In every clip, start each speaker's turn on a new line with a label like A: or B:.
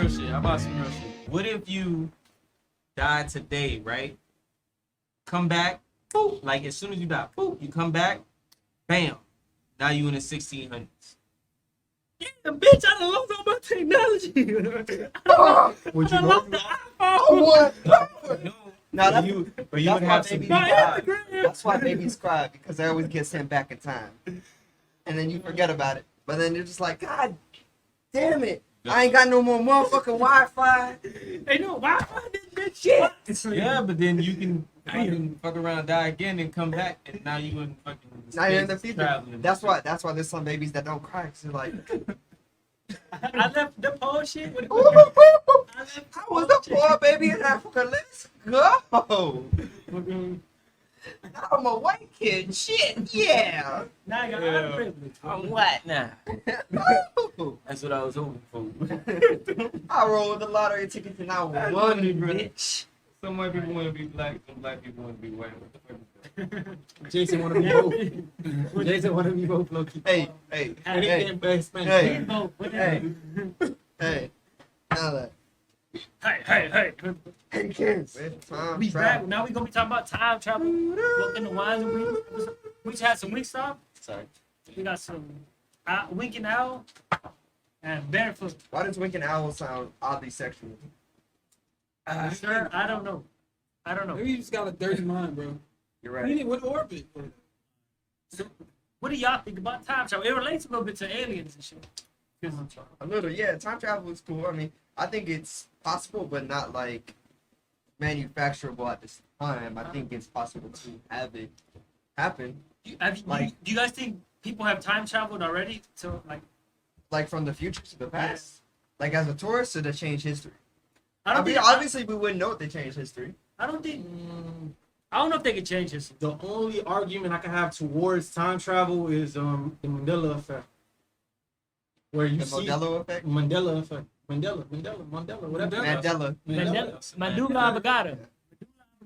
A: real shit. How about some real shit? What if you died today, right? Come back, boop, like as soon as you die, boop, you come back, bam. Now you in the 1600s. Yeah, bitch, I done lost all my technology.
B: Would you
A: lost
B: go?
A: the iPhone.
B: Oh, what?
A: No,
C: No,
A: but you would
C: that's why
A: have some.
C: babies
A: My
C: cry.
A: Instagram.
C: That's why babies cry, because they always get sent back in time. And then you forget about it. But then you're just like, God damn it. I ain't got no more motherfucking Wi-Fi.
A: Ain't no Wi-Fi, this shit. Yeah, but then you can fuck around, die again, and come back, and now you in fucking.
C: Now you're in the future.
A: traveling.
C: That's why there's some babies that don't cry. Cause they're like,
A: I left the whole shit. With
C: I was a poor baby in Africa. Let's go. I'm a white kid. Shit, yeah.
A: Now I got other privilege. I'm what now? That's what I was hoping for.
C: I rolled the lottery ticket and I won, bitch.
A: Some white people want to be black, some black people want to be white. What the fuck is that?
B: Jason want to be both. Jason want to be both, Loki.
C: Hey. Hey. Now that.
A: Hey.
C: Hey, kids.
A: We back. Now we gonna be talking about time travel. Look in the wines and we just had some WingStop.
C: Sorry.
A: We got some Winking Owl and Barefoot.
C: Why does Winking Owl sound oddly sexual?
A: Sir, I don't know.
B: Maybe you just got a dirty mind, bro.
C: You're
B: We
C: right.
B: need what orbit?
A: So, what do y'all think about time travel? It relates a little bit to aliens and shit.
C: A little, yeah. Time travel is cool. I mean, I think it's possible, but not like manufacturable at this time. I think it's possible to have it happen,
A: Do you guys think people have time traveled already? To
C: like from the future to the past, like as a tourist, or to change history.
A: I
C: mean, obviously we wouldn't know if they changed history.
A: I don't think. I don't know if they could change this.
B: The only argument I can have towards time travel is the Mandela effect. Where you
C: The
B: see
C: Modelo effect.
B: Mandela effect. Mandela, whatever.
C: Mandela.
A: Mandela Bagada.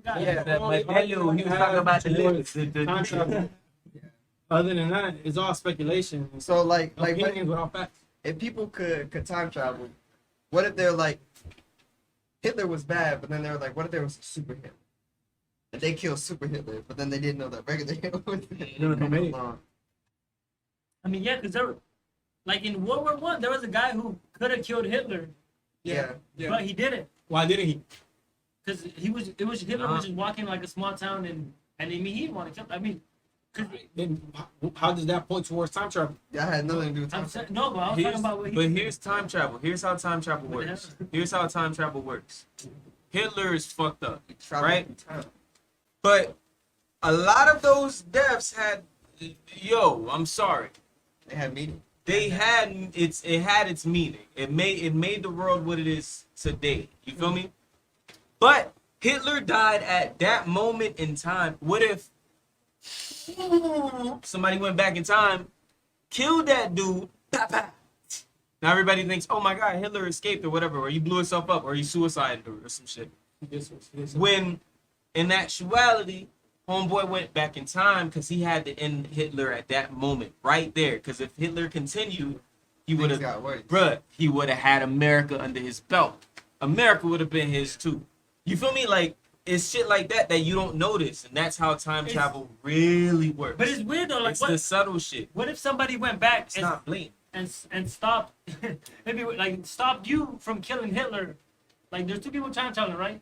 C: Yeah,
B: The only
A: Mandela, he was
B: argument I
A: talking
B: have
A: about the
B: towards
A: lyrics.
B: time travel. Other than that, it's all speculation.
C: So like
B: Opinions without facts.
C: if people could time travel, what if they're like Hitler was bad, but then they were like, what if there was a super Hitler? And they killed super Hitler, but then they didn't know that regular Hitler was coming along.
A: I mean, yeah, because there, like in World War One, there was a guy who could have killed Hitler,
C: Yeah.
A: but he didn't.
B: Why didn't he?
A: Because Hitler was just walking like a small town, and I mean he didn't want to kill. I mean,
B: Then how does that point towards time travel?
C: That had nothing to do with
A: I'm
C: time
A: saying,
C: travel.
A: no, but I was talking about what he.
D: But here's time travel. Here's how time travel
A: What the
D: works.
A: hell?
D: Here's how time travel works. Hitler is fucked up,
C: Travel
D: right?
C: through time.
D: But a lot of those deaths had, I'm sorry.
C: They had meetings.
D: It had its meaning. It made the world what it is today. You feel me? But Hitler died at that moment in time. What if somebody went back in time, killed that dude? Pow, pow. Now everybody thinks, oh my God, Hitler escaped or whatever, or he blew himself up, or he suicided or some shit. When in actuality, homeboy went back in time because he had to end Hitler at that moment, right there. Because if Hitler continued, he would
C: Things
D: have,
C: got worse.
D: he would have had America under his belt. America would have been his too. You feel me? Like, it's shit like that you don't notice, and that's how time travel really works.
A: But it's weird though. Like,
D: It's the subtle shit.
A: what if somebody went back
D: It's not blatant.
A: and stopped, maybe like stopped you from killing Hitler? Like, there's two people time traveling, right?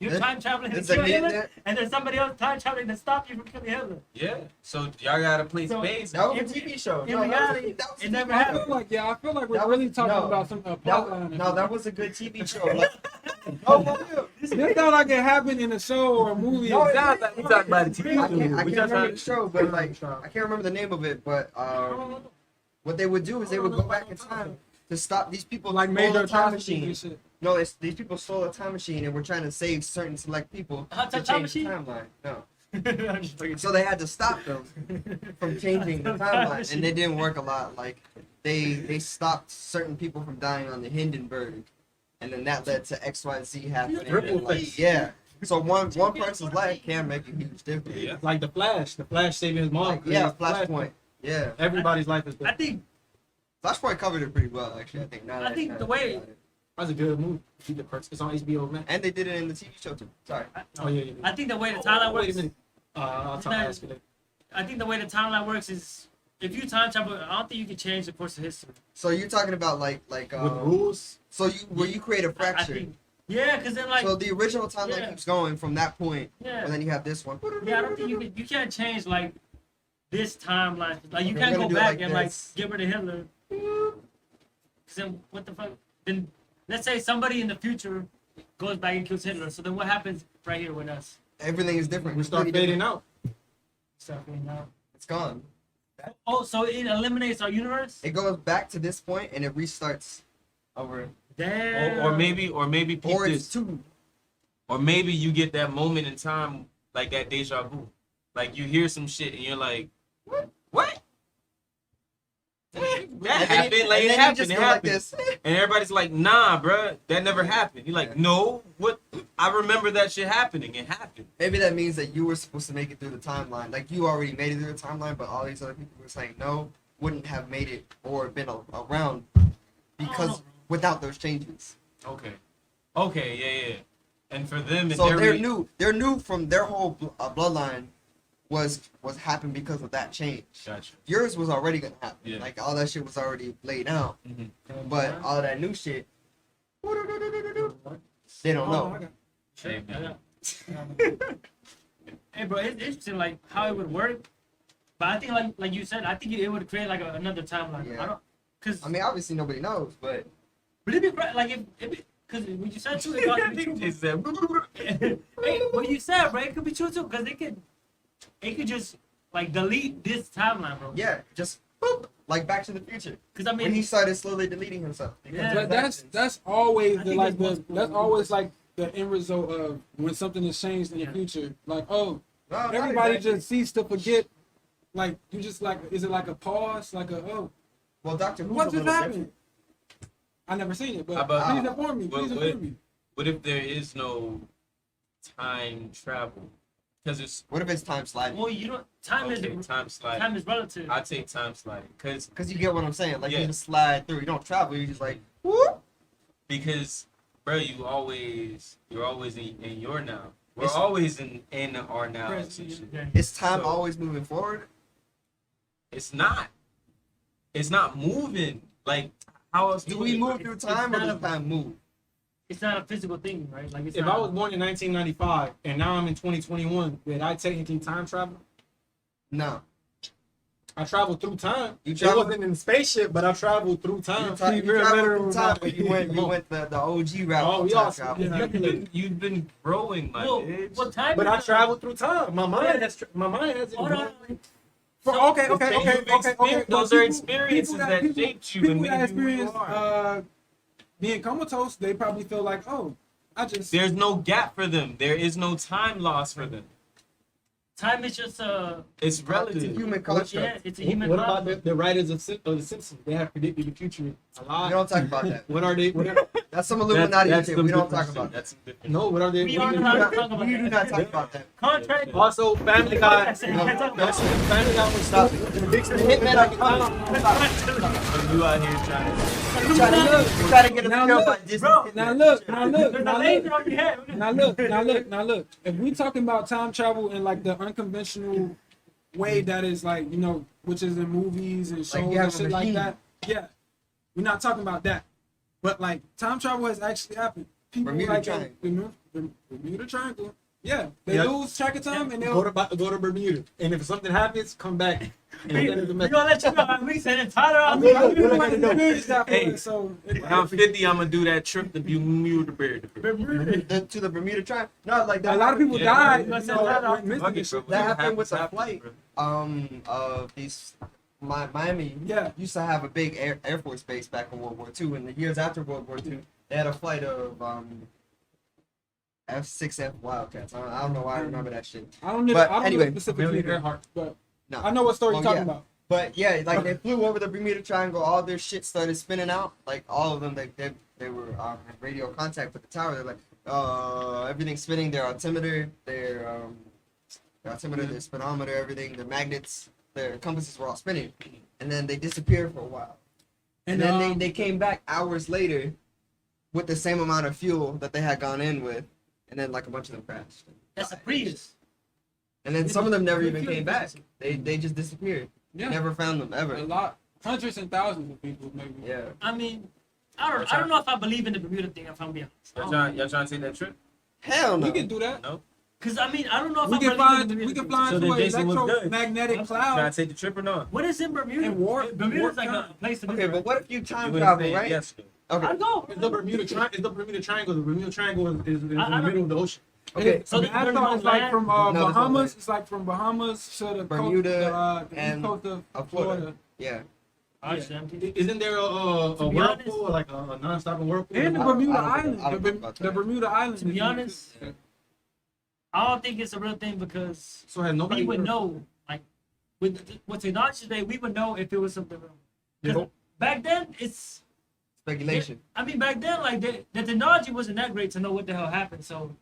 A: You're
C: There-
A: time traveling to
C: there's
A: kill
C: a
A: Hitler,
C: there-
A: and there's somebody else time traveling to stop you from killing Hitler.
D: Yeah. So y'all gotta play
A: So-
D: spades.
C: That was a
A: In-
C: TV show.
A: in
C: No,
A: reality,
C: that was a
A: it never
C: TV
A: happened.
C: show.
B: I feel like we're
C: That
B: really
C: was-
B: talking
C: no.
B: about some plot line.
C: That was a good TV show. Like, no, for real.
B: This sound like it happened in a show or a movie.
C: No, it
D: Sounds like we talking about a TV
C: I
D: show.
C: can't
D: We just
C: remember
D: trying
C: the show, but like I can't remember the name of it. But what they would do is they would go back in time to stop these people
B: like
C: stole
B: major
C: a time
B: atrocities
C: machine.
B: and shit.
C: No, these people stole a time machine and were trying to save certain select people
A: Hot
C: to
A: tub time
C: change the
A: machine?
C: timeline. No,
A: I'm just fucking-
C: so they had to stop them from changing the timeline, and it didn't work a lot. Like they stopped certain people from dying on the Hindenburg, and then that led to X, Y, and Z happening.
B: Ripple
C: And, like,
B: effects.
C: yeah. So one person's life can make a huge difference.
D: Yeah.
B: Like the Flash saving his mom.
C: Like, yeah, Flashpoint. Yeah,
B: Everybody's life is
A: I think
C: Flashpoint covered it pretty well, actually. I think. Now that
A: I think
C: kinda
A: the way-
C: think about it.
B: That's a good movie. It's on HBO Max.
C: And they did it in the TV show too. Sorry.
B: Oh yeah.
E: I think the way the timeline
B: Wait a
E: works.
B: minute. I'll
E: It's
B: talk
E: not-
B: ask you later.
E: I think the way the timeline works is if you time travel, I don't think you can change the course of history.
C: So you're talking about like
B: With rules.
C: so you create a
E: I
C: fracture.
E: think. Yeah, because then like
C: So the original timeline
E: Yeah.
C: keeps going from that point,
E: yeah,
C: and then you have this one.
E: yeah. I don't think you can't change like this timeline. Like you
C: Okay,
E: can't
C: we're gonna
E: go
C: do it
E: back
C: like
E: and like
C: this.
E: get rid of Hitler. Cause then what the fuck? Then let's say somebody in the future goes back and kills Hitler. So then what happens right here with us?
C: Everything is different.
B: We start
C: Completely
B: fading
C: different.
B: out.
E: Stuff you know.
C: It's gone.
E: Oh, so it eliminates our universe?
C: It goes back to this point and it restarts over.
E: Damn.
A: Or maybe peep
C: Or it's
A: this.
C: two.
A: Or maybe you get that moment in time, like that deja vu. Like you hear some shit and you're like, what? That
C: And then
A: happened.
C: you-
A: Like
C: and
A: it
C: then you
A: happened.
C: just
A: It
C: go like
A: happened.
C: this.
A: And everybody's like, nah, bruh, that never happened. You're like,
C: Yeah.
A: no, what? I remember that shit happening. It happened.
C: Maybe that means that you were supposed to make it through the timeline. Like you already made it through the timeline, but all these other people were saying no, wouldn't have made it or been around because without those changes.
A: Okay. Okay, yeah. And for them, in
C: So
A: their
C: they're new from their whole bloodline was happened because of that change.
A: Gotcha.
C: Yours was already gonna happen.
A: Yeah.
C: Like all that shit was already laid out.
A: Mhm.
C: But all that new shit, they don't know.
A: Hey, man.
E: Hey, bro, it's interesting like how it would work, but I think like you said, I think it would create like another timeline.
C: Yeah.
E: I don't, cause
C: I mean, obviously nobody knows, but
E: but it'd be great, like if because when you said too, it could be true.
A: He said,
E: Hey, what you said, bro, it could be true too, because it could just like delete this timeline, bro.
C: yeah, just boop, like Back to the Future
E: Because I
C: when he
E: mean,
C: started slowly deleting himself. because
E: Yeah.
C: of
B: But
C: his
B: that's
C: actions.
B: that's always
E: I
B: the
E: think
B: like
E: it's
B: the
E: possible.
B: that's always like the end result of when something is changed in
E: Yeah.
B: the future. Like, oh,
C: No, not
B: everybody
C: exactly.
B: just ceased to forget. Like you just like, is it like a pause? Like a
C: Well, Doctor Who's
B: what
C: a
B: just
C: little
B: happened?
C: different.
B: I never seen it, but
A: How about-
B: please inform me. Please
A: What-
B: inform me.
A: what if there is no time travel? Because it's
C: What if it's time sliding?
E: well, you don't time
A: okay,
E: is
A: time slide.
E: time is relative.
A: I take time sliding
C: Because you get what I'm saying. Like
A: Yeah.
C: you just slide through. You don't travel. You just like whoop.
A: because bro, you're always in your now. We're
C: It's-
A: always in our now. and some shit.
E: Yeah.
C: Is time
A: So-
C: always moving forward?
A: It's not. It's not moving. Like how else
C: Do we move through
E: it's
C: time or
E: not
C: does
E: a-
C: time move?
E: It's not a physical thing, right? Like it's
B: If
E: not,
B: I was born in 1995 and now I'm in 2021, did I technically time travel?
C: No.
B: I traveled through time.
C: You
B: It
C: traveled-
B: wasn't in a spaceship, but I traveled through time.
C: You traveled through time, but you went the OG route.
B: Oh,
C: of
B: we
C: time
B: all
C: travel.
A: You've been growing, my
E: well,
A: bitch.
E: what time?
B: But
E: is
B: I
E: it?
B: traveled through time. My mind hasn't.
E: Hold on.
B: Okay.
A: Those are experiences that shaped you and
B: People
A: made
B: that
A: you who you
B: experience
A: are.
B: being comatose, they probably feel like, oh, I just.
A: There's no gap for them. There is no time loss for them.
E: Time is just
A: It's
C: It's a
A: relative.
C: human
E: yeah,
C: construct.
E: it's a human.
B: What about
E: concept.
B: the writers of The Simpsons? They have predicted the future a
C: We
B: lot.
C: don't talk about that.
B: What are they? What are,
C: That's some Illuminati shit.
A: some
C: We don't
A: different
C: talk
A: shit.
C: about that.
A: That's some different
B: no, what are they?
E: We
B: what
E: are
B: do
E: not
B: they-
E: allowed to talk about
C: We do
E: that.
C: not talk about that.
E: Contract.
B: Also, Family Guy.
E: Can't talk about
B: That's Family Guy was
C: Stop it. Hitman, I can
A: shit. You out here trying to.
C: try to get a
B: Now
C: feel
B: look,
C: by Disney.
E: bro,
B: Now look, now look,
E: There's
B: now
E: a laser
B: look.
E: on your head.
B: Now look. If we talking about time travel in like the unconventional way that is like, you know, which is in movies and shows
C: you have
B: and
C: a
B: shit like
C: machine.
B: that, yeah, we're not talking about that. But like time travel has actually happened. People
C: Bermuda
B: like
C: Triangle.
B: the Bermuda Triangle. Yeah, they
F: Yeah.
B: lose track of time and
F: Go
B: they'll.
F: to Bermuda, and if something happens, come back.
E: We
F: And
E: gonna let you know. We said it. Tyler,
B: I
E: I'm
B: mean,
F: look,
B: people
F: look,
B: like
F: look,
B: experience that
A: Hey,
B: for it, so
A: When I'm 50, I'm gonna do that trip to Bermuda.
C: To the Bermuda Triangle. No, like
B: a
C: that.
B: lot of people
A: Yeah.
B: died.
E: Yeah.
B: You know,
E: Yeah.
B: missing
A: Fuck
B: it.
A: it, bro.
C: That happened with the
A: Happens,
C: flight.
A: bro.
C: These Miami
B: Yeah.
C: used to have a big Air Force base back in World War II. In the years after World War II, they had a flight of F-6F Wildcats. I don't know why I remember that shit.
B: I don't know.
C: But
B: I don't
C: anyway,
B: know specifically,
F: Amelia Earhart.
B: but
C: No.
B: I know what story
C: Well,
B: you're talking
C: yeah.
B: about.
C: But yeah, like they flew over the Bermuda Triangle, all their shit started spinning out. Like all of them, they were in radio contact with the tower. They're like, everything's spinning. Their altimeter, their speedometer, everything, their magnets, their compasses were all spinning. And then they disappeared for a while. And then they came back hours later with the same amount of fuel that they had gone in with, and then like a bunch of them crashed.
E: That's a Prius.
C: And then some of them never even came back. They just disappeared.
B: Yeah.
C: Never found them
B: A
C: ever.
B: lot, hundreds and thousands of people maybe.
C: Yeah.
E: I mean, I don't know if I believe in the Bermuda thing. If I'm being honest,
A: Y'all trying to take that trip?
C: Hell no.
B: We can do that.
A: No.
E: because I mean, I don't know if
B: We
E: I
B: can
E: believe
B: find
E: in the Bermuda
B: we can
E: thing.
B: fly
A: So
B: into
A: then
B: an
A: Jason was good.
B: electromagnetic
A: Trying
B: cloud.
A: to take the trip or not?
E: What is in Bermuda?
B: And
E: Bermuda's like
B: warp
E: a place to
C: Okay,
E: visit.
C: but what if you time
A: You wouldn't
C: travel,
A: say
C: right?
A: yes.
C: Okay.
E: I'd go.
F: It's the Bermuda Triangle. It's the Bermuda Triangle. The Bermuda Triangle is in
E: I
F: the
E: don't-
F: middle of the ocean.
C: Okay.
E: So
B: I
E: there's
B: thought
E: no
B: it's like
E: land?
B: from
C: No, there's no
B: Bahamas.
C: land.
B: It's like from Bahamas to the
C: Bermuda
B: coast, the
C: and
B: east coast of
C: Florida.
B: Florida.
C: Yeah.
F: Isn't there a
E: To be honest-
F: whirlpool, like a non-stop whirlpool?
B: And the
C: I
B: Bermuda
C: don't know
B: Island.
C: about that.
B: The Bermuda Island.
E: To be honest, I don't think it's a real thing because
F: So has nobody
E: we would know, like, with technology today, we would know if it was something real. 'Cause
F: Yeah.
E: back then, it's.
C: Speculation.
E: I mean, back then, like, the technology wasn't that great to know what the hell happened, so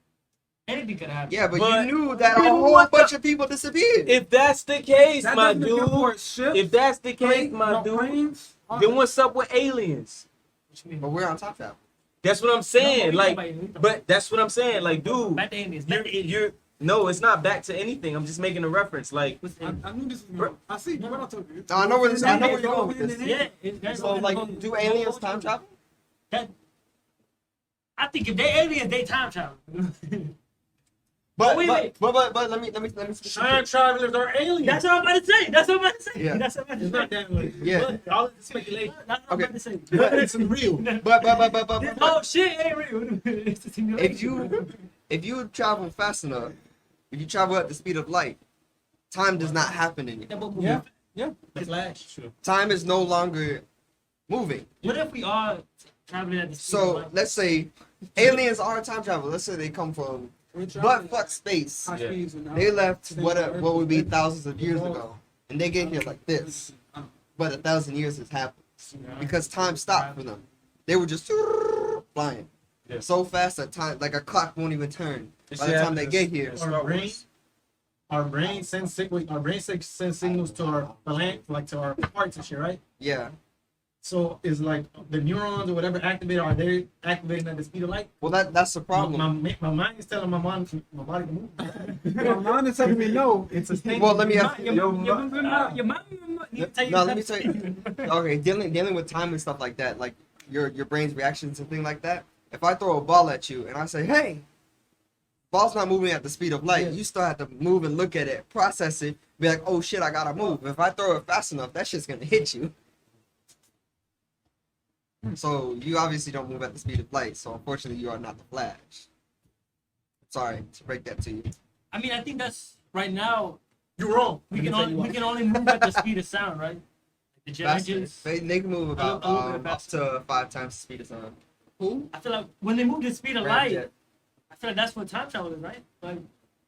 E: anything could happen.
C: Yeah, but
A: But-
C: you knew that a
A: But
C: whole
A: what the-
C: bunch of people disappeared.
A: If that's the case,
B: that
A: my
B: doesn't account
A: dude.
B: for ships,
A: If that's the case, my
B: no
A: dude.
B: planes.
A: Then what's up with aliens?
E: What you mean?
C: But we're on top travel.
A: That's what I'm
E: No,
A: saying.
E: we
A: Like,
E: talking about aliens.
A: but that's what I'm saying. Like, dude,
E: Back to aliens. Back to aliens.
A: you're no, it's not back to anything. I'm just making a reference. Like,
E: What's
B: I,
E: aliens?
B: I knew this was going. I see what I told you.
C: I know where this- I know where you're going with this.
E: Yeah, that's
C: So, like, do aliens time travel?
E: That, I think if they aliens, they time travel.
C: But
E: wait, wait.
C: but let me
F: Time travelers are aliens.
E: That's what I'm about to say. That's what I'm about to say.
C: Yeah.
E: That's what I'm
F: It's
E: about
F: not
E: to say.
F: that way.
C: Yeah.
F: All of the speculation.
E: That's what I'm
C: Okay.
E: about to say.
F: But it's real.
C: but
E: Oh shit, ain't real. It's a simulation.
C: if you travel fast enough, if you travel at the speed of light, time does not happen anymore.
B: Yeah.
F: The Flash.
C: Time is no longer moving.
E: What if we are traveling at the speed of
C: So
E: light?
C: let's say aliens are time travel. Let's say they come from butt fuck space.
B: High
A: Yeah.
B: speeds and
C: They left what would be thousands of years ago, and they get here like this. But 1,000 years has happened because time stopped for them. They were just flying
A: Yeah.
C: so fast that time, like a clock, won't even turn. By the time they get here,
F: Our brain sends sends signals to our brain, like to our parts and shit, right?
C: yeah.
F: So is like the neurons or whatever activated, are they activating at the speed of light?
C: Well, that's the problem.
F: My mind is telling my body to move.
B: My mind is telling me no.
F: It's a thing.
C: Well, let me ask you.
E: Your mom need to tell you
C: No, let me tell
E: something.
C: you. Okay, dealing with time and stuff like that, like your brain's reactions and things like that. If I throw a ball at you and I say, "Hey," ball's not moving at the speed of light. You still have to move and look at it, process it, be like, "Oh shit, I gotta move." If I throw it fast enough, that shit's gonna hit you. So you obviously don't move at the speed of light. So unfortunately, you are not the Flash. Sorry to break that to you.
E: I mean, I think that's right now.
F: You're wrong.
E: We can only move at the speed of sound, right? The jet
C: Faster.
E: engines.
C: They can move about
E: A little bit
C: up
E: faster.
C: to 5 times the speed of sound.
B: Who?
E: I feel like when they move the speed of
C: Ramjet.
E: light, I feel like that's what time travel is, right? Like,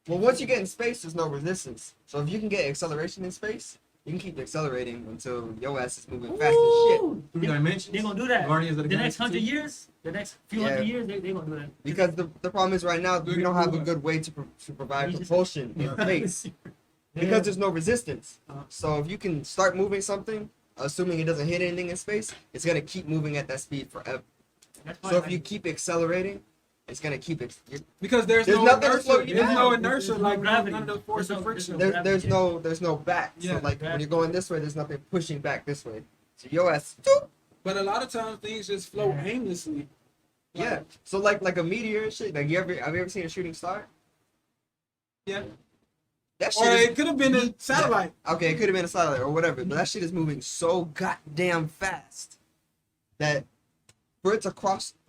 C: Well, once you get in space, there's no resistance. So if you can get acceleration in space, you can keep accelerating until your ass is moving fast as shit.
E: ooh,
F: 3 dimensions.
E: they're gonna do that.
F: Guardians of the
E: The next
F: Galaxy
E: 100
F: too.
E: years, the next few
C: Yeah.
E: 100 years, they gonna do that.
C: Because the problem is right now we don't have a good way to provide
E: You just-
C: propulsion in space because there's no resistance. So if you can start moving something, assuming it doesn't hit anything in space, it's gonna keep moving at that speed forever.
E: That's why
C: So if
E: I-
C: you keep accelerating, it's gonna keep it.
B: Because there's
C: There's
B: no
C: nothing to
B: inertia.
C: slow you
B: There's
C: down.
B: no inertia
E: There's no
B: like
E: gravity.
B: none of the force
E: There's
B: of
E: no-
B: friction.
C: There's no back.
B: Yeah,
C: So like when you're going this way, there's nothing pushing back this way. So your ass. Doop.
B: But a lot of times things just flow aimlessly.
C: Yeah. So like a meteor and shit. Like have you ever seen a shooting star?
B: Yeah.
C: That shit
B: Or
C: is,
B: it could have been a satellite.
C: okay, it could have been a satellite or whatever, but that shit is moving so goddamn fast that for it to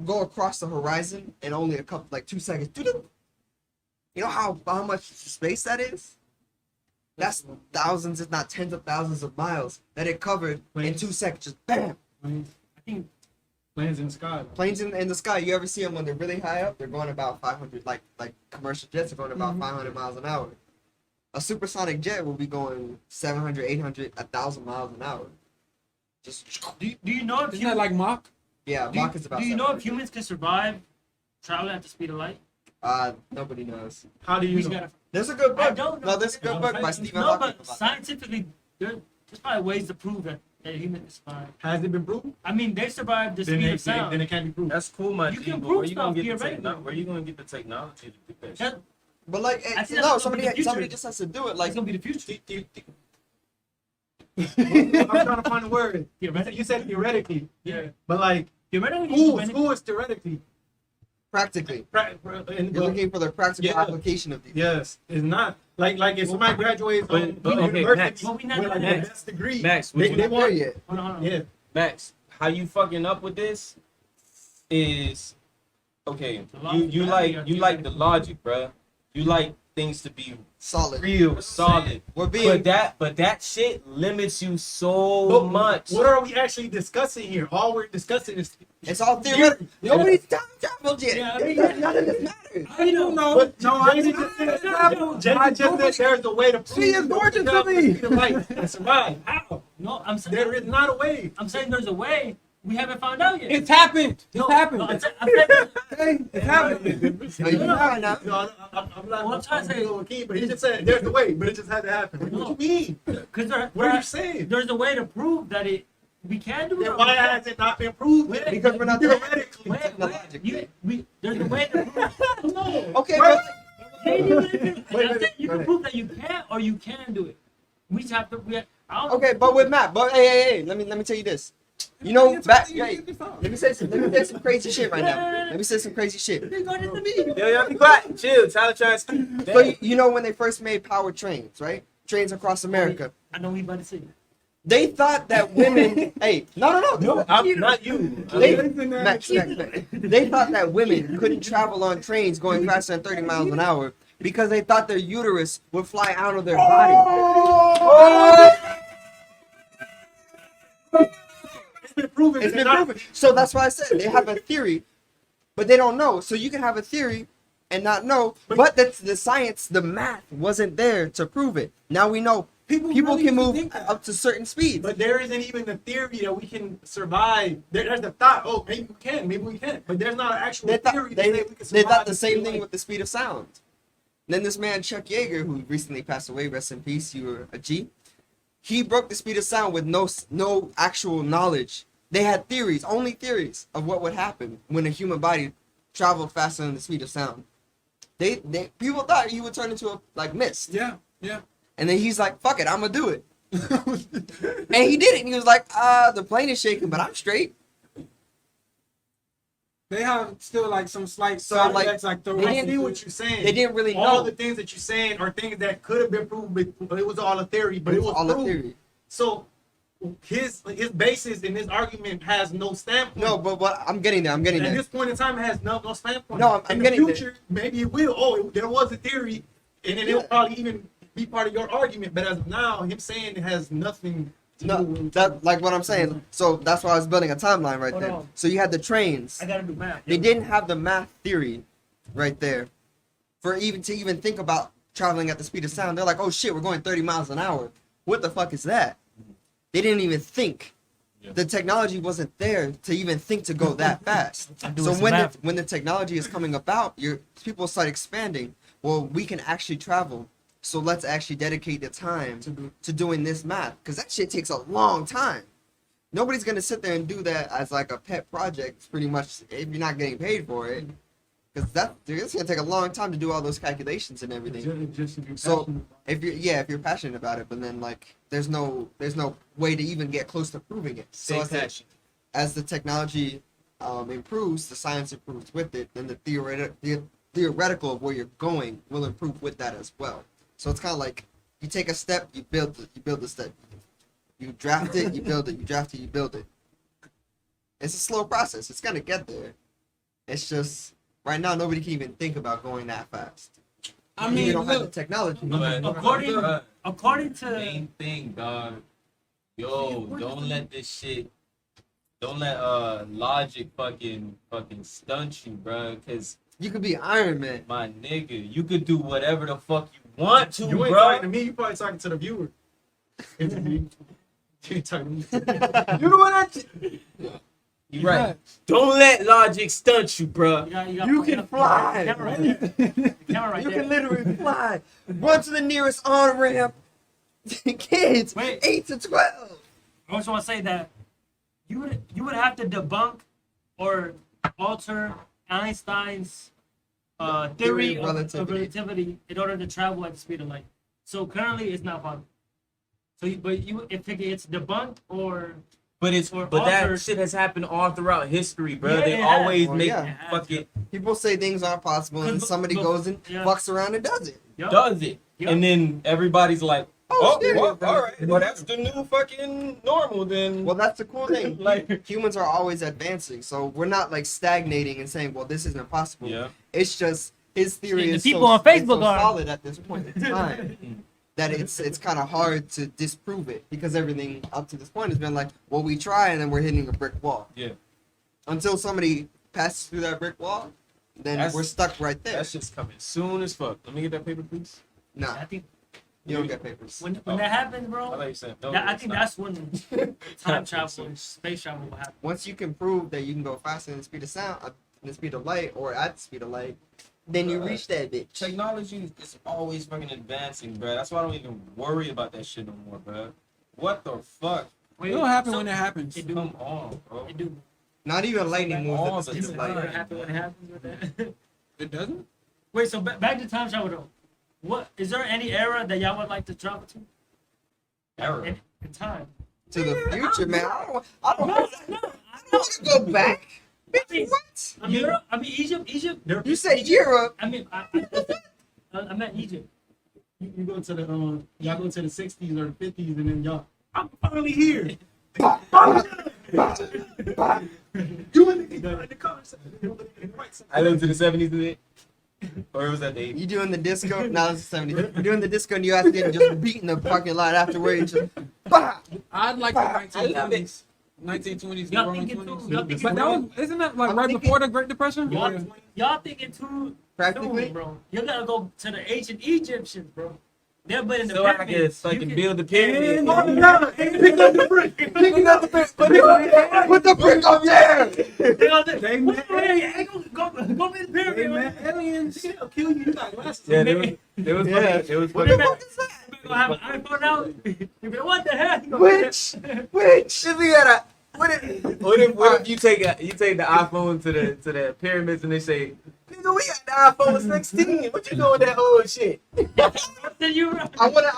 C: go across the horizon in only a couple, like 2 seconds. Doo-doo. You know how much space that is? That's thousands, if not tens of thousands of miles that it covered in 2 seconds. Just bam.
E: I think
F: Planes in the sky.
C: Planes in the sky. You ever see them when they're really high up? They're going about 500, like commercial jets are going about 500 miles an hour. A supersonic jet will be going 700, 800, 1,000 miles an hour. Just
E: do you know if
B: Isn't that like Mach?
C: yeah, Mach is about.
E: do you know if
C: 700.
E: humans can survive traveling at the speed of light?
C: Nobody knows.
F: How do
E: We
F: you
E: just
F: know?
E: gotta.
C: There's a good book.
E: I don't know.
C: No, there's a good book by Stephen
E: No,
C: Hawking
E: but
C: about that.
E: scientifically, there's probably ways to prove that that humans survive.
F: Has it been proven?
E: I mean, they survived the
F: Then
E: speed
F: it,
E: of sound.
F: then it can't be proven.
D: That's cool, my
E: You
D: G,
E: can
D: but
E: prove
D: where you gonna
E: stuff
D: get the
E: theoretically.
D: technology? Where you gonna get the technology to do that shit?
E: That,
C: But like,
E: I think that's
C: no,
E: gonna
C: somebody
E: be the future.
C: somebody just has to do it.
E: that's
C: Like,
E: gonna be the future.
F: I'm trying to find a word.
E: Theoretically.
F: You said theoretically.
E: Yeah.
F: But like,
E: Theoretically,
F: school is theoretically.
C: practically,
F: And,
C: you're looking for the practical
F: Yeah.
C: application of these.
F: yes, it's not. Like if somebody graduates
D: But
F: from
D: okay,
F: university
D: Max.
E: But we not
F: with like
E: there
F: the
E: yet.
F: best degree,
D: Max,
F: they,
D: what
F: they
D: you-
C: Not there
F: want,
C: yet.
E: Hold on.
F: yeah.
D: Max, how you fucking up with this is okay.
E: The
D: You
E: logic,
D: like the logic, bruh. You like things to be
C: Solid.
D: real, solid.
C: We're being
D: But that shit limits you so
F: But
D: much.
F: what are we actually discussing here? All we're discussing is
C: it's all theoretical. Nobody's time traveled yet.
E: Yeah, I mean,
C: None of this matters.
B: I don't know.
F: But
B: No, I
F: Jamie
B: didn't.
F: just said there's a way to prove
C: She is gorgeous to me.
F: and survive. How?
E: No, I'm saying
F: There is not a way.
E: I'm saying there's a way. We haven't found out yet.
B: It's happened. It's
E: No,
B: happened.
E: no, I'm saying,
B: Okay, it's happened.
C: No, you can find out.
F: No, I'm not.
E: Well, I'm trying to say-
F: a key, but he just said there's a way, but it just had to happen.
E: No.
F: What do you mean?
E: because
F: What are you saying?
E: there's a way to prove that we can do it.
F: Then why has it not been proved?
E: Wait,
C: Because we're not there.
F: Theoretically.
E: There's a way to prove. No.
C: Okay, but
E: You can prove that you can or you can do it. We just have to.
C: okay, but with Matt, but hey, let me tell you this. You know, back, hey, let me say some crazy shit right now. Let me say some crazy shit.
D: Yo, be quiet. Chill. Tyler trying to speak.
C: So you know when they first made power trains, right? Trains across America.
E: I know we about to say.
C: They thought that women. Hey, no.
D: I'm not you.
C: Max. They thought that women couldn't travel on trains going faster than 30 miles an hour because they thought their uterus would fly out of their body.
F: It's been proven.
C: It's been proven. So that's why I said they have a theory, but they don't know. So you can have a theory and not know, but that's the science, the math wasn't there to prove it. Now we know people
B: really
C: can move
B: think that.
C: up to certain speeds.
F: But there isn't even a theory that we can survive. There's the thought, oh, maybe we can. But there's not an actual
C: They
F: theory
C: thought,
F: that say we can
C: they
F: survive.
C: thought the same
F: light.
C: thing with the speed of sound. Then this man Chuck Yeager, who recently passed away, rest in peace, you were a G. He broke the speed of sound with no actual knowledge. They had theories, only theories of what would happen when a human body traveled faster than the speed of sound. They people thought he would turn into a like mist.
B: Yeah.
C: And then he's like, fuck it, I'm gonna do it. And he did it. And he was like, the plane is shaking, but I'm straight.
B: They have still like some slight
C: So,
B: side
C: like,
B: effects, like the
C: they
F: I
C: didn't
F: see what you're saying.
C: They didn't really
F: all
C: know.
F: the things that you're saying are things that could have been proven, but it was all a theory. But it was
C: all a
F: proven.
C: theory.
F: So his basis in this argument has no standpoint.
C: No, but what I'm getting there. I'm getting
F: At
C: there.
F: this point in time, it has no standpoint.
C: No, I'm
F: in
C: getting
F: the
C: there.
F: future, maybe it will. Oh, there was a theory, and then it'll probably even be part of your argument. But as of now, him saying it has nothing to do
C: No,
F: with
C: that like what I'm saying. So that's why I was building a timeline right
E: Hold
C: there.
E: on.
C: So you had the trains.
E: I gotta do math.
C: They didn't have the math theory right there for even think about traveling at the speed of sound. They're like, oh shit, we're going 30 miles an hour. What the fuck is that? They didn't even think.
D: Yeah.
C: The technology wasn't there to even think to go that fast.
E: I'm doing
C: So
E: some
C: when
E: math.
C: when the technology is coming about, people start expanding. Well, we can actually travel. So let's actually dedicate the time to doing this math, because that shit takes a long time. Nobody's gonna sit there and do that as like a pet project, pretty much, if you're not getting paid for it, because it's gonna take a long time to do all those calculations and everything.
F: just if you're
C: So
F: passionate
C: if you're passionate about it, but then like there's no way to even get close to proving it. So as the technology improves, the science improves with it, then the theoretical of where you're going will improve with that as well. So it's kind of like you take a step, you build the step. You draft it, you build it. You draft it, you build it. It's a slow process. It's gonna get there. It's just right now nobody can even think about going that fast.
B: I
C: You
B: mean,
C: don't have the
B: look,
C: technology.
D: But
E: According to
D: main thing, dog. Yo, don't let this shit. Don't let logic fucking stunt you, bro. Cause
C: You could be Iron Man.
D: my nigga, you could do whatever the fuck you want to,
F: You ain't
D: bro.
F: talking to me. You probably talking to the viewer. You ain't talking to me.
C: You know what?
D: You right. Don't let logic stunt you, bro.
C: You can fly.
E: The camera right there. The camera right
C: You
E: there.
C: can literally fly. Run to the nearest on ramp. Kids,
E: Wait.
C: 8 to 12.
E: I just want to say that you would have to debunk or alter Einstein's theory of relativity in order to travel at the speed of light. So currently, it's not possible. So, if it's debunked or
D: But that
E: altered,
D: shit has happened all throughout history, bro.
E: Yeah,
D: They
E: it has.
D: always
C: Well,
D: make
C: yeah.
D: fucking
C: People say things aren't possible, and somebody goes and fucks around and does it.
E: Yup.
D: does it,
E: Yup.
D: and then everybody's like,
C: Oh,
D: "Oh,
C: shit.
D: well, all right, well that's the new fucking normal then."
C: Well, that's the cool thing.
D: Like-
C: Humans are always advancing, so we're not like stagnating and saying, "Well, this isn't possible."
D: Yeah.
C: It's just his theory
E: The
C: is
E: people
C: so,
E: on Facebook
C: is so
E: are.
C: solid at this point in time that it's kind of hard to disprove it because everything up to this point has been like, "Well, we try," and then we're hitting a brick wall.
D: Yeah.
C: Until somebody passes through that brick wall, then
D: That's-
C: we're stuck right there.
D: That shit's coming soon as fuck. Let me get that paper, please.
C: Nah,
E: I think
C: you don't get papers.
E: when that happens, bro,
D: I thought you said no.
E: I think
D: it's
E: that's when time travel and space travel will happen.
C: Once you can prove that you can go faster than the speed of sound, the speed of light, or at the speed of light, then you reach that bitch.
D: technology is always fucking advancing, bro. That's why I don't even worry about that shit no more, bro. What the fuck?
B: It'll happen
E: so-
B: when it happens.
E: It do.
D: Come on, bro.
E: It do.
C: Not even lightning moves
D: all
C: at the
D: the
C: speed of
D: time.
E: It'll
C: light.
E: happen when it happens with that.
B: It doesn't?
E: Wait, so back to time travel though. What is there any era that y'all would like to travel to?
D: Error.
E: In time.
C: To the future, man. I don't
E: No,
C: want to go back.
E: I mean,
C: What?
E: I mean Egypt.
C: You said Europe.
E: I mean, I meant Egypt.
F: You go to the y'all go to the 60s or the 50s, and then y'all, I'm finally here. You in the comments.
D: I lived to the 70s in it. Or was that the 80s?
C: You doing the disco? No, it's the 70s. You're doing the disco and you have to get just beat in the parking lot afterwards. Just, bah!
B: I'd like the
D: I love
B: 1920s. 1920s,
E: Y'all
B: roaring
E: thinking
B: 20s.
E: too? Y'all thinking
B: But that was, isn't that like
C: I'm
B: right
C: thinking-
B: before the Great Depression?
E: Y'all thinking too
C: Practically.
E: soon, bro. You gotta go to the ancient Egyptians, bro. They're building the
D: So I can
E: pyramids.
D: fucking
E: You can-
D: build the pyramid.
F: Pick up the brick.
C: Picking up the brick. Put the brick up there.
E: They gonna do-
B: They
E: Wait,
B: met-
E: wait, go build the
B: They
E: pyramid.
B: met aliens.
F: They'll kill you. You got glasses.
D: Yeah, it was
C: Yeah.
D: fucking, it was
E: What
D: fucking.
E: the fuck is that? You gonna have an iPhone out? You be like, what the hell? You gonna-
C: Which?
D: If we got a, what if you take the iPhone to the pyramids and they say, nigga, we got the iPhone 16. What you doing with that old shit?
E: Then you
C: I wanna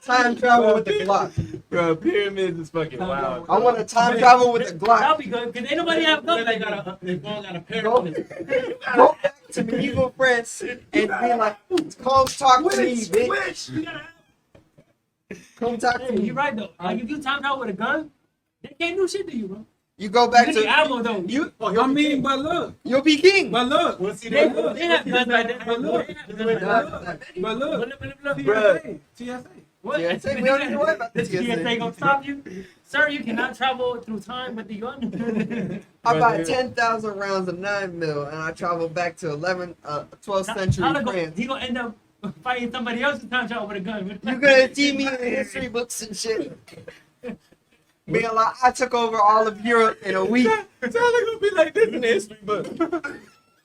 C: time travel with the Glock.
D: Bro, pyramids is fucking wild.
C: I want to time travel with the Glock.
E: That'll be good, because ain't nobody have guns like that.
F: They all got a pair
C: Go,
F: on it.
C: go back to medieval France and be like, come talk to me, bitch. Come talk to
E: Hey,
C: me.
E: you right though. Like if you time travel with a gun, they can't do shit to you, bro.
C: You go back
E: You need
C: to
E: ammo though.
C: you.
B: I mean, but look,
C: You'll be king.
B: but look,
F: We'll see
E: They,
F: that.
E: they have guns like that.
B: But look,
E: They have guns like that.
B: but look,
E: Look, look, look.
B: TSA, TSA.
E: What?
C: Yeah, we don't even worry about the
E: The TSA
C: TSA.
E: gonna stop you? Sir, you cannot travel through time with the gun.
C: I buy
D: Right.
C: 10,000 rounds of 9mm and I travel back to 12th century
E: How to go-
C: France.
E: He gonna end up fighting somebody else's time travel with a gun.
C: You're gonna see me in history books and shit. Being like, I took over all of Europe in a week.
D: It's only gonna be like this in the history book.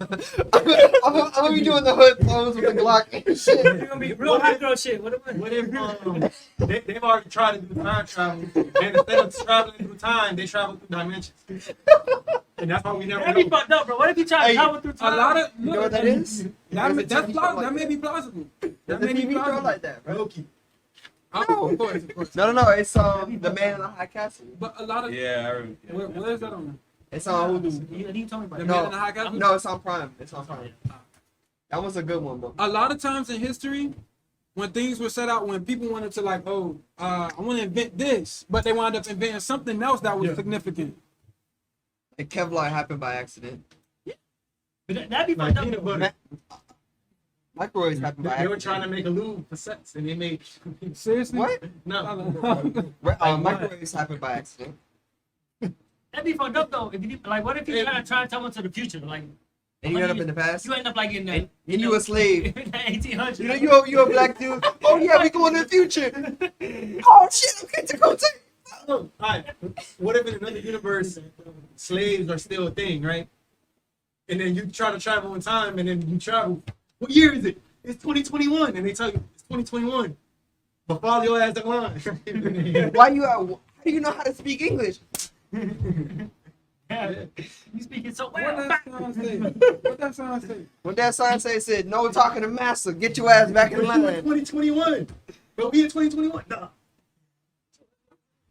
C: I'm gonna be doing the hood pose with the Glock and shit.
E: It's gonna be real hot girl shit. What
F: What if they've already tried to do time travel, and instead of traveling through time, they travel through dimensions, and that's why we never
E: That'd be
F: know.
E: fucked up, bro. What if you try to
C: Hey,
E: travel through
B: A
E: time?
B: lot of
C: You know what that is?
B: that may, that's
C: TV show
B: plausible.
C: like
B: That may
C: that.
B: be plausible.
C: There's
B: That
C: a
B: may be
C: TV show
B: plausible.
C: like that, bro.
F: Loki.
B: Oh, of course, of course.
C: No, it's the Man in the High Castle.
B: But a lot of
D: Yeah, I remember.
B: where is that on?
C: It's on Hulu.
E: You told me about
B: The
E: it.
C: No.
B: Man in the High Castle.
C: No, it's on Prime. It's on Prime. That was a good one, bro.
B: A lot of times in history, when things were set out, when people wanted to like, I want to invent this, but they wound up inventing something else that was
F: Yeah.
B: significant.
C: And Kevlar happened by accident.
E: But that'd be
F: Like
E: fucked
F: peanut
E: up.
F: butter.
C: Microwaves happened by
F: They were
C: accident.
F: trying to make a lube for sex, and they made
B: Seriously?
C: What?
F: no.
C: Microwaves happened by accident.
E: That'd be fucked up though. If you like, what if you try to tell them to the future? Like,
C: And you end up in the past.
E: you end up like in the
C: And you a slave.
E: 1800s.
C: You know, you a black dude. Oh yeah, we going to the future. Oh shit, I'm getting to go to.
F: All right. What if in another universe, slaves are still a thing, right? And then you try to travel in time, and then you travel. What year is it? It's 2021, and they tell you it's 2021. But follow your ass online.
C: Why you? How do you know how to speak English?
E: Yeah. You speaking so
B: What
E: well.
B: that sign say? What that sign say?
C: What that sign say? It said, "No talking to master. Get your ass back in
F: But you in
C: line."
F: 2021. But we in 2021. Nah.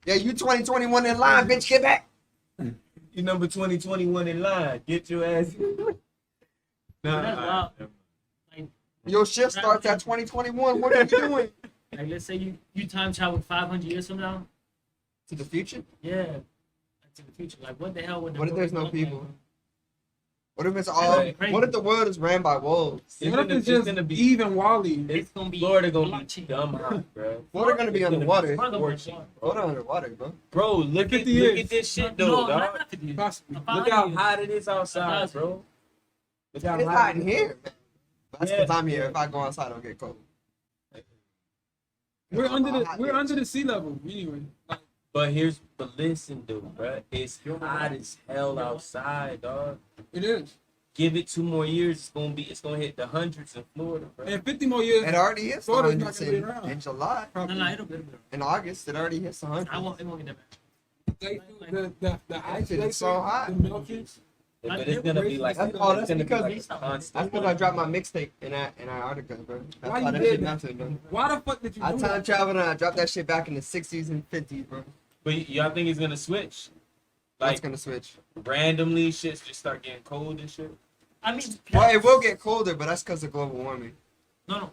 C: Yeah, you 2021 in line, bitch. Get back.
D: You number 2021 in line. Get your ass.
E: That's wild. Like,
C: Your shift starts at 2021. What are you doing?
E: like, let's say you time travel 500 years from now.
C: To the future?
E: Yeah. To the future. Like, what the hell would the
C: What if
E: world
C: there's no
E: look
C: people?
E: like?
C: What if it's all?
E: Crazy.
C: What if the world is ran by wolves?
D: It's
B: What if
D: gonna-
B: it's just
D: gonna be-
B: even Wally?
E: It's gonna be
D: Florida gonna be
E: blockchain.
D: dumb hot, bro.
C: Florida gonna be underwater.
E: Florida gonna be
D: Fortune.
C: Florida underwater, bro.
D: Bro, look at
B: 50
D: look
B: years.
D: at this shit
E: No,
D: though,
E: not
D: dog.
E: 50 years.
B: Possibly.
D: Look how
E: 1,000
D: hot it is outside,
E: 1,000.
D: bro. Look how
C: It's hot in here. Man. That's
D: Yeah.
C: because I'm here. If I go outside, I'll get cold.
B: We're under the
C: Hot
B: we're
C: bitch.
B: under the sea level anyway.
D: But listen, dude, bro. It's hot as hell outside, dog.
B: It is.
D: Give it 2 more years, it's gonna hit the hundreds in Florida, bro.
B: And 50 more years.
C: It already hits the
B: Florida's not
C: hundreds
B: gonna be
C: in,
B: around.
C: in July.
E: No, no, it'll be.
C: In August, it already hits the hundreds.
E: I won't. It won't get that bad.
B: The ice
C: It's
B: glacier,
C: so hot.
B: the melting.
D: But it's gonna be like
C: That's-
D: it's
C: oh, that's
D: gonna be
C: because-
D: like a
C: That's
D: constant.
C: because I dropped my mixtape in Antarctica, bro. That's
B: Why you
C: that
B: did
C: shit
B: that?
C: melted, bro.
B: Why the fuck did you
C: I
B: do
C: time
B: that?
C: traveled and I dropped that shit back in the 60s and 50s, bro.
D: But y'all think it's gonna switch?
C: That's
D: Like
C: gonna switch.
D: randomly, shit just start getting cold and shit.
E: I mean,
C: Well, it will get colder, but that's because of global warming.
E: no.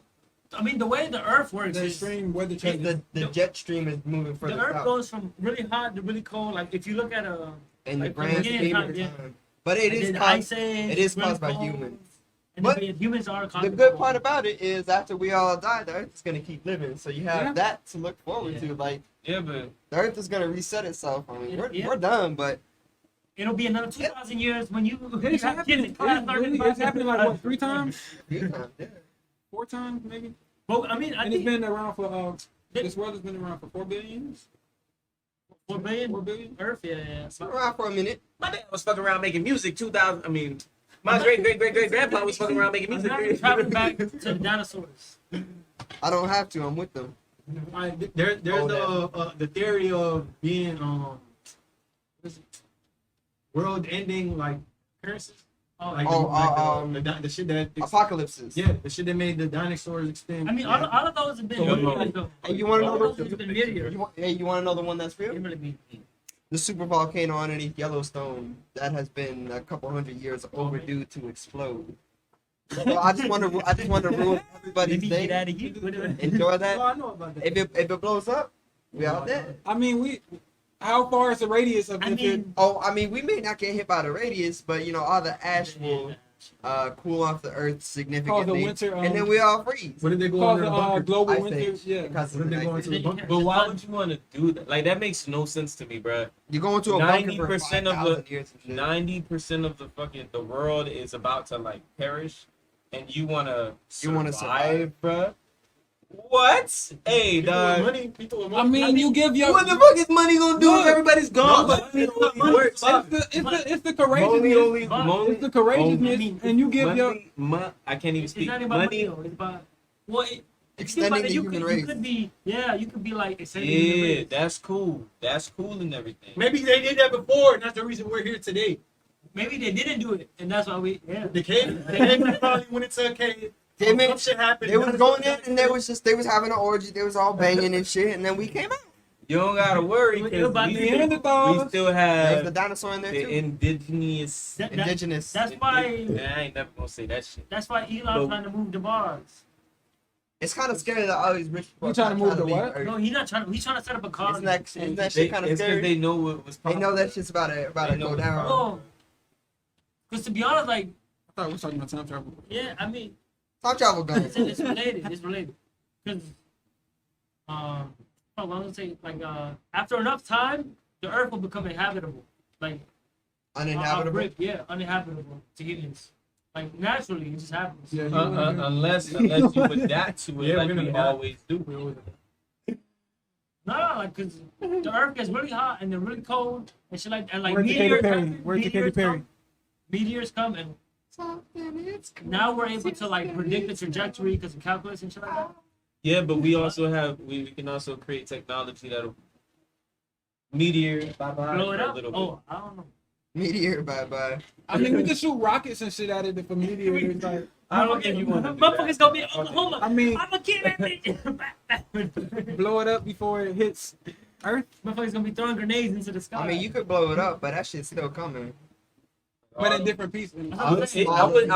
E: I mean, the way the Earth works
B: The
E: is
B: extreme weather changes.
C: The jet stream is moving further
E: the Earth
C: south.
E: goes from really hot to really cold. Like if you look at a
C: in the
E: like,
C: grand
E: yeah,
C: scheme of
E: yeah.
C: time. But it
E: and
C: is
E: then the
C: caused,
E: ice age,
C: it is
E: really
C: caused by
E: cold,
C: humans.
E: And
C: But
E: then humans are
C: The
E: causing
C: good
E: cold.
C: part about it is after we all die, the Earth is gonna keep living. So you have
B: Yeah.
C: that to look forward
E: Yeah.
C: to. Like
D: Yeah, but
C: the Earth is gonna reset itself. I mean,
E: Yeah.
C: we're done, but
E: It'll be another 2,000 years when you
B: It's
E: have kids
B: happening.
E: in class learning
B: It's happening like what, 3 times?
C: few times, yeah.
B: 4 times maybe?
E: Well, I mean, I
B: And it's
E: think
B: been around for this world has been around for 4 billion years.
E: 4 billion.
B: 4 billion?
E: Earth, yeah.
C: It's been around for a minute.
D: my dad was fucking around making music 2000. I mean, my great grandpa was fucking around making music.
E: Imagine traveling back to the dinosaurs.
C: I don't have to. I'm with them.
F: There's
C: Oh,
F: the theory of being what is it? World ending like curses.
E: Oh,
F: Like,
C: Oh,
F: the shit that
C: Apocalypses.
F: yeah, the shit that made the dinosaurs extinct.
E: I mean,
C: Yeah.
E: all of those have been.
F: So,
E: meteors, though.
C: Hey, you want to
E: All
C: know
E: of those have been
C: the?
E: meteors.
C: You want to know the one that's
E: They
C: real?
E: really be.
C: The super volcano underneath Yellowstone that has been a couple hundred years overdue to explode. So I just want to ruin everybody's
E: Maybe get
C: day.
E: out of here.
C: Enjoy
B: Oh,
C: that.
B: I know about that.
C: If it blows up, we out there.
B: I mean, how far is the radius of
E: I
B: if it?
E: mean,
C: Oh, I mean, we may not get hit by the radius, but you know, all the ash will cool off the earth
B: Cause
C: significantly,
B: the winter,
C: and then we all freeze.
F: What did they go
B: cause
F: under
B: the
F: the bunker?
B: global
C: Ice
B: winter.
C: age.
B: Yeah.
C: Because
F: What
C: of
F: did they
C: the
F: go
C: ice
F: into
C: age.
F: the bunker?
D: But why would you want to do that? Like that makes no sense to me, bro.
C: You go into a bunker for
D: 90% of
C: 5,000 years and shit.
D: 90% of the world is about to like perish, and you wanna
C: survive.
D: bro. What? Hey,
F: People with
D: dog.
F: money, people with
B: I
F: money.
B: mean, you give your.
D: What the fuck is money gonna do if
B: Look.
D: everybody's gone?
F: No, but-
D: Money only
F: money
D: works.
B: It's the courageousness. It's the courageousness, and you give your.
D: I can't even
E: it's
D: speak.
E: not about money.
D: Money.
E: Though. It's about well, if you think
C: Extending
E: about
C: the
E: it, you
C: human
E: could,
C: race.
E: you could be you could be like extending the human
D: Yeah,
E: race.
D: that's cool. That's cool and everything.
F: Maybe they did that before, and that's the reason we're here today.
E: Maybe they didn't do it, and that's why we
F: The cave probably went into a cave.
C: They made-
F: Some shit happened.
C: They was going in and they was having an orgy. They was all banging and shit, and then we came out.
D: You don't gotta worry
E: It was
D: because
E: about
D: we,
E: the
D: we
B: Neanderthals.
D: still
C: There's
D: have
C: the dinosaur in there
D: the
C: too.
D: indigenous.
E: That-
C: Indigenous.
E: That's why.
D: I ain't never gonna say that shit.
E: That's why Elon's
D: But-
E: trying to move the bars.
C: It's kind of scary that all these rich people
B: You trying to move the
C: leave
B: what?
C: Earth.
E: No, he's not trying to. He's trying to set up a colony.
C: Isn't that shit kind of
D: It's because
C: scary?
D: they know what was
C: They know that shit's about to
D: They know
C: go
D: it's
C: down.
E: Oh, because to be honest, like,
B: I thought we were talking about time travel.
E: yeah, I mean,
C: Time travel gun.
E: it's related. It's related. Because, I was gonna say, like, after enough time, the Earth will become inhabitable. Like,
C: Uninhabitable.
E: yeah, uninhabitable to humans. Like, naturally, it just happens.
B: Yeah.
D: unless you adapt to it
F: Yeah,
D: like
F: we're gonna
D: we
F: adapt.
D: always do.
E: No, like, because the Earth gets really hot and then really cold and shit like, and like
B: Where's the Katy
E: meteors
B: Perry?
E: come,
B: Where's the Katy Perry?
E: meteors come and now we're able to like predict the trajectory because of calculus and shit like that.
D: Yeah, but we also have we can also create technology that'll meteor bye-bye
E: Blow it
D: for a
E: up.
D: little bit.
E: Oh, I don't know.
C: Meteor, bye.
B: I mean, we can shoot rockets and shit at it if a meteor is like.
D: I don't think you want to do
E: Motherfuckers
D: that.
E: gonna be in Oklahoma.
B: I mean,
E: I'm gonna kill that bitch.
B: blow it up before it hits Earth.
E: Motherfuckers gonna be throwing grenades into the sky.
C: I mean, you could blow it up, but that shit's still coming.
B: But in different pieces.
D: I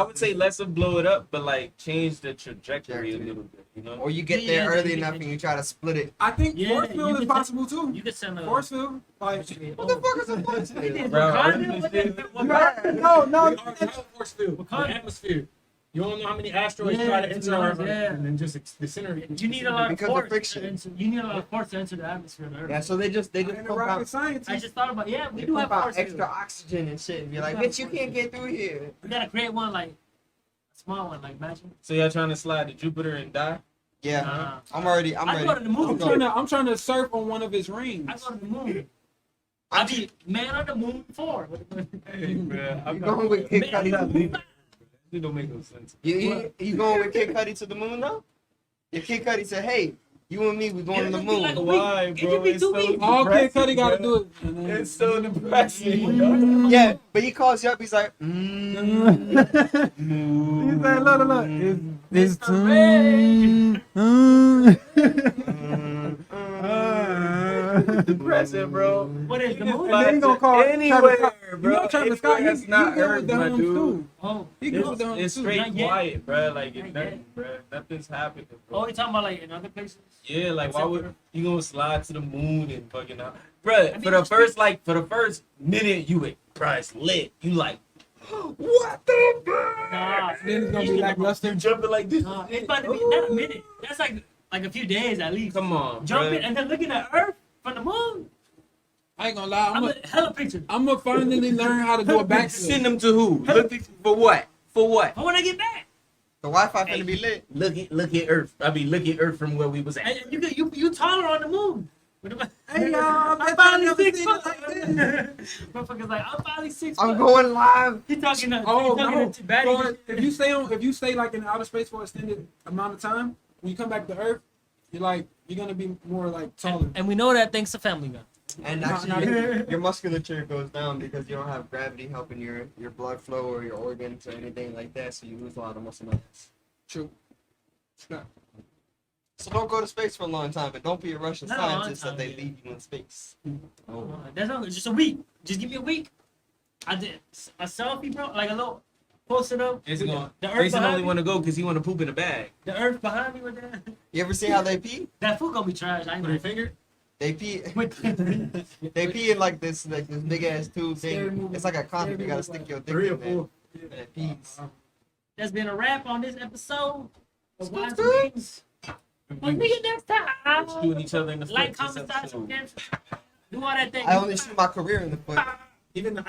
D: would say less of blow it up, but like change the trajectory a little bit, you know?
C: Or you get
E: Yeah,
C: there early
E: you
C: enough
E: can-
C: and you try to split it.
B: I think
E: Yeah,
B: force
E: you
B: field is
E: could
B: possible too.
E: You could send a
B: Force field, like
C: What the fuck is a force field?
D: Bro,
E: Wakanda?
B: no, no.
F: We already have a force field. The
E: Wakanda.
F: atmosphere. You don't know how many asteroids
E: Yeah,
F: try to
E: to
F: enter
E: be
F: our
E: honest,
F: Earth
E: yeah.
F: and then just disintegrate.
E: You need a lot of
C: Because of
E: force.
C: friction.
E: to enter- You need a lot of force to enter the atmosphere of the Earth.
C: Yeah, so they just
B: In
C: pump
B: the rocket
C: out,
B: science.
E: I just thought about we
C: they
E: do have
C: pump out
E: force
C: extra
E: field.
C: oxygen and shit and be like,
E: Yeah.
C: bitch, you can't get through here.
E: We gotta create one like a small one, like imagine.
D: So y'all trying to slide to Jupiter and die?
C: Yeah,
E: Nah.
C: I'm ready.
E: I go to the moon.
B: I'm trying to surf on one of his rings.
E: I go to the moon. I be man on the moon before.
D: Hey, man,
C: You going with Kid Cudi to the moon?
D: It don't make no sense.
C: You going with Kid Cudi to the moon though? If Kid Cudi said, hey, you and me, we going to the moon.
E: Like a week.
D: Why,
E: It
D: bro?
E: could be
D: It's
E: 2
D: so
E: weeks.
B: All Kid
D: depressing,
B: Cudi got to
D: bro.
B: do it. And then-
D: It's so depressing.
C: Yeah, but he calls you up, he's like,
B: He said, look, it's
E: Mr. Ray.
D: Depressing, bro.
E: What is the
D: You
E: moon?
D: can fly
B: Then he gonna
D: to
B: call
D: anywhere,
B: Travis Scott.
D: bro.
B: You know Travis Scott,
D: Anywhere that's not
B: good
D: Earth,
B: with the
D: my
B: homes
D: dude.
B: too.
E: Oh,
B: He good with the homes
D: It's
B: too.
D: straight
E: Not yet.
D: quiet, bro. Like
E: Not
D: it's
E: yet.
D: nothing, bro. Nothing's happening,
E: oh,
D: bro.
E: you talking about like in other places?
D: Yeah, like why
E: Except
D: would
E: for-
D: you gonna slide to the moon and fucking out, bro?
E: I mean,
D: For the
E: it's
D: first minute, you would, bro, it's lit. You like, what the fuck?
E: Nah.
B: Then it's gonna be lackluster.
D: You jumping like this?
E: Nah, it's about to be not a minute. That's like a few days at least.
D: Come on,
E: Jumping
D: bro.
E: and then looking at Earth from the moon.
B: I ain't gonna lie.
E: I'm a hella picture.
B: I'm gonna finally learn how to do a
D: Send
B: backflip.
D: them to who? Look for what? For what?
E: But when I get back,
C: the Wi-Fi finna be lit.
D: Look at Earth. I mean, look at Earth from where we was at.
E: and you taller on the moon.
B: Hey y'all,
E: I'm finally
B: never
E: 6
B: seen
E: foot.
B: it like this.
E: Motherfucker's like, I'm finally 6
C: I'm
E: foot.
C: going live.
E: He talking to
B: Oh
E: he talking
B: no!
E: to Batty.
B: So if you stay like in outer space for an extended amount of time, when you come back to Earth, you're gonna be more like taller.
E: And we know that thanks to Family Guy.
C: And
B: Not
C: actually, your musculature goes down because you don't have gravity helping your blood flow or your organs or anything like that, so you lose a lot of muscle mass.
B: True.
C: So don't go to space for a long time, and don't be a Russian
E: Not a long
C: scientist that
E: time,
C: they
E: yeah.
C: leave you in space.
E: That's not, just a week. Just give me a week. I did a selfie, bro. Like a little post it up.
D: Jason going.
E: The Earth
D: Jason
E: behind
D: only
E: me.
D: want to go because he want to poop in a bag.
E: The Earth behind me with that.
C: You ever see how they pee?
E: That food gonna be trash. I ain't
F: With your
E: gonna.
F: finger?
C: They pee.
E: With
C: They pee in like this big ass tube
B: Scary
C: thing.
B: movie.
C: It's like a condom.
B: Scary
C: You gotta
B: movie.
C: stick your dick
F: 3 or
C: in there.
F: 4.
C: And it pees.
E: That's been a wrap on this episode of
C: Scoop,
E: Wise
C: scoop.
E: Wings. We'll see you next time.
D: Shooting each other in the
E: Like,
D: foot.
E: comment, subscribe, do all that thing.
C: I only shoot my career in the foot.
F: Even the